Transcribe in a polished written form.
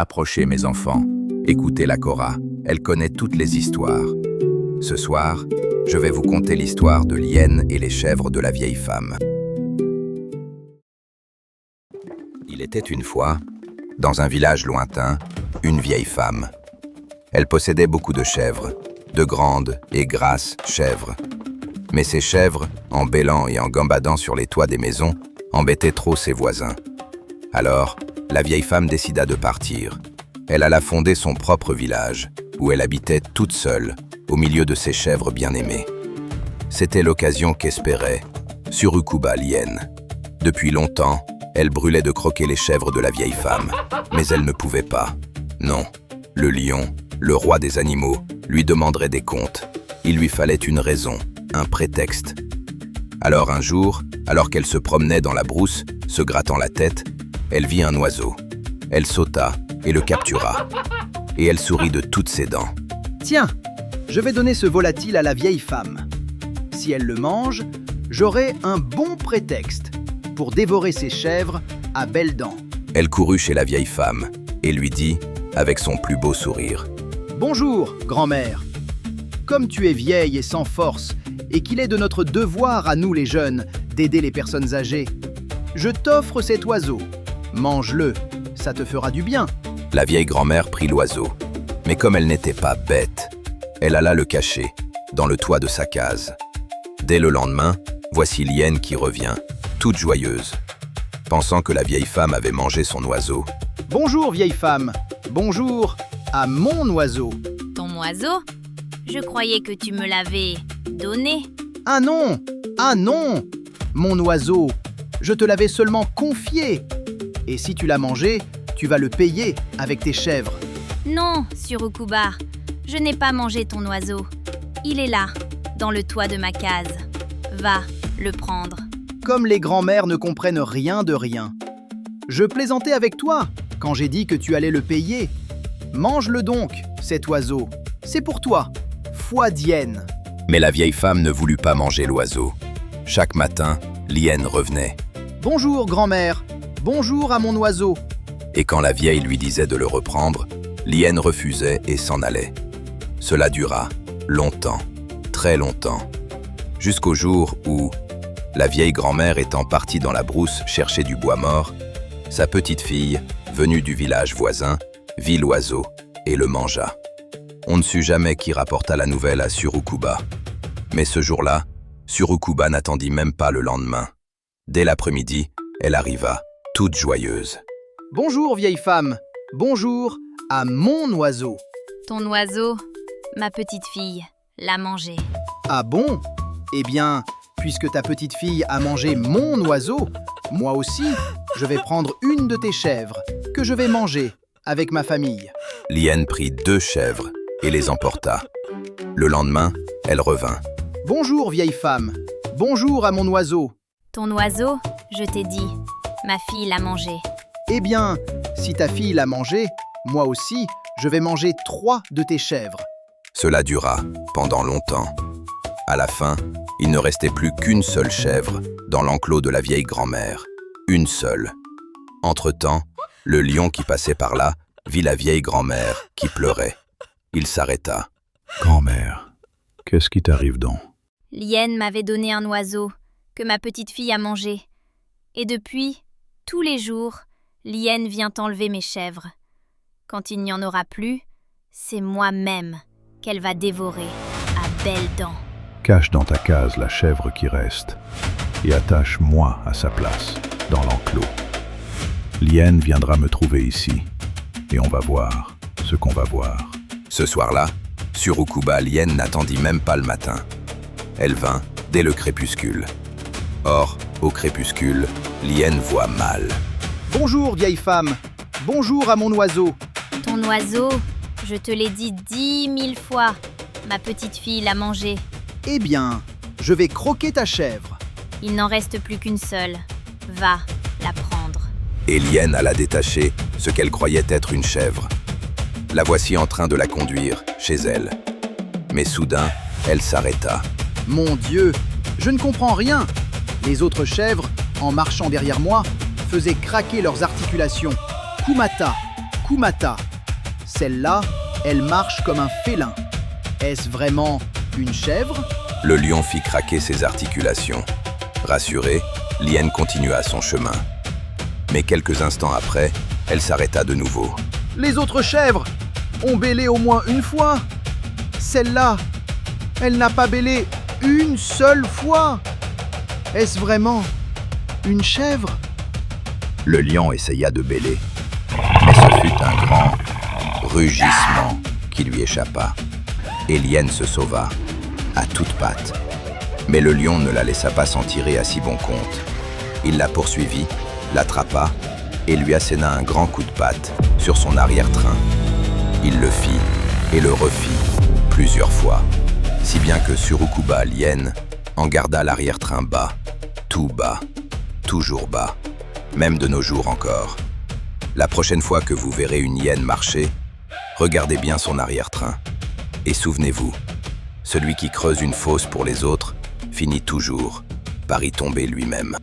Approchez mes enfants, écoutez la Cora, elle connaît toutes les histoires. Ce soir, je vais vous conter l'histoire de l'hyène et les chèvres de la vieille femme. Il était une fois, dans un village lointain, une vieille femme. Elle possédait beaucoup de chèvres, de grandes et grasses chèvres. Mais ces chèvres, en bêlant et en gambadant sur les toits des maisons, embêtaient trop ses voisins. Alors, la vieille femme décida de partir. Elle alla fonder son propre village, où elle habitait toute seule, au milieu de ses chèvres bien-aimées. C'était l'occasion qu'espérait Surukuba l'hyène. Depuis longtemps, elle brûlait de croquer les chèvres de la vieille femme, mais elle ne pouvait pas. Non, le lion, le roi des animaux, lui demanderait des comptes. Il lui fallait une raison, un prétexte. Alors un jour, alors qu'elle se promenait dans la brousse, se grattant la tête, elle vit un oiseau. Elle sauta et le captura. Et elle sourit de toutes ses dents. Tiens, je vais donner ce volatile à la vieille femme. Si elle le mange, j'aurai un bon prétexte pour dévorer ses chèvres à belles dents. Elle courut chez la vieille femme et lui dit, avec son plus beau sourire, « Bonjour, grand-mère. Comme tu es vieille et sans force, et qu'il est de notre devoir à nous les jeunes d'aider les personnes âgées, je t'offre cet oiseau. Mange-le, ça te fera du bien. » La vieille grand-mère prit l'oiseau, mais comme elle n'était pas bête, elle alla le cacher dans le toit de sa case. Dès le lendemain, voici l'hyène qui revient, toute joyeuse. Pensant que la vieille femme avait mangé son oiseau. « Bonjour, vieille femme. Bonjour à mon oiseau. » Ton oiseau? Je croyais que tu me l'avais donné. Ah non! Ah non! Mon oiseau, je te l'avais seulement confié. Et si tu l'as mangé, tu vas le payer avec tes chèvres. Non, Surukuba, je n'ai pas mangé ton oiseau. Il est là, dans le toit de ma case. Va le prendre. Comme les grands-mères ne comprennent rien de rien. Je plaisantais avec toi quand j'ai dit que tu allais le payer. Mange-le donc, cet oiseau. C'est pour toi. Foi d'hyène. Mais la vieille femme ne voulut pas manger l'oiseau. Chaque matin, l'hyène revenait. Bonjour, grand-mère. Bonjour à mon oiseau. Et quand la vieille lui disait de le reprendre, l'hyène refusait et s'en allait. Cela dura longtemps, très longtemps, jusqu'au jour où, la vieille grand-mère étant partie dans la brousse chercher du bois mort, sa petite fille, venue du village voisin, vit l'oiseau et le mangea. On ne sut jamais qui rapporta la nouvelle à Surukuba. Mais ce jour-là, Surukuba n'attendit même pas le lendemain. Dès l'après-midi, elle arriva, toute joyeuse. Bonjour, vieille femme. Bonjour à mon oiseau. Ton oiseau, ma petite fille, l'a mangé. Ah bon? Eh bien, puisque ta petite fille a mangé mon oiseau, moi aussi, je vais prendre une de tes chèvres, que je vais manger avec ma famille. L'hyène prit 2 chèvres et les emporta. Le lendemain, elle revint. Bonjour, vieille femme. Bonjour à mon oiseau. Ton oiseau, je t'ai dit, ma fille l'a mangé. Eh bien, si ta fille l'a mangé, moi aussi, je vais manger 3 de tes chèvres. Cela dura pendant longtemps. À la fin, il ne restait plus qu'une seule chèvre dans l'enclos de la vieille grand-mère. Une seule. Entre-temps, le lion qui passait par là vit la vieille grand-mère qui pleurait. Il s'arrêta. « Grand-mère, qu'est-ce qui t'arrive donc ?» L'hyène m'avait donné un oiseau que ma petite fille a mangé. Et depuis, tous les jours, l'hyène vient enlever mes chèvres. Quand il n'y en aura plus, c'est moi-même qu'elle va dévorer à belles dents. Cache dans ta case la chèvre qui reste et attache moi à sa place, dans l'enclos. L'hyène viendra me trouver ici et on va voir ce qu'on va voir. Ce soir-là, Surukuba l'hyène n'attendit même pas le matin. Elle vint dès le crépuscule. Or, au crépuscule, l'hyène voit mal. Bonjour, vieille femme. Bonjour à mon oiseau. Ton oiseau, je te l'ai dit 10 000 fois. Ma petite fille l'a mangé. Eh bien, je vais croquer ta chèvre. Il n'en reste plus qu'une seule. Va la prendre. Et l'hyène alla détacher ce qu'elle croyait être une chèvre. La voici en train de la conduire chez elle. Mais soudain, elle s'arrêta. Mon Dieu, je ne comprends rien. Les autres chèvres, en marchant derrière moi, faisaient craquer leurs articulations. Kumata, Kumata. Celle-là, elle marche comme un félin. Est-ce vraiment une chèvre? Le lion fit craquer ses articulations. Rassurée, Lien continua son chemin. Mais quelques instants après, elle s'arrêta de nouveau. Les autres chèvres ont bêlé au moins une fois. Celle-là, elle n'a pas bêlé une seule fois. Est-ce vraiment une chèvre? Le lion essaya de bêler, mais ce fut un grand rugissement qui lui échappa. Et Lien se sauva, à toutes pattes. Mais le lion ne la laissa pas s'en tirer à si bon compte. Il la poursuivit, l'attrapa et lui asséna un grand coup de patte sur son arrière-train. Il le fit et le refit plusieurs fois, si bien que Surukuba Lien en garda l'arrière-train bas, tout bas, toujours bas, même de nos jours encore. La prochaine fois que vous verrez une hyène marcher, regardez bien son arrière-train. Et souvenez-vous, celui qui creuse une fosse pour les autres finit toujours par y tomber lui-même.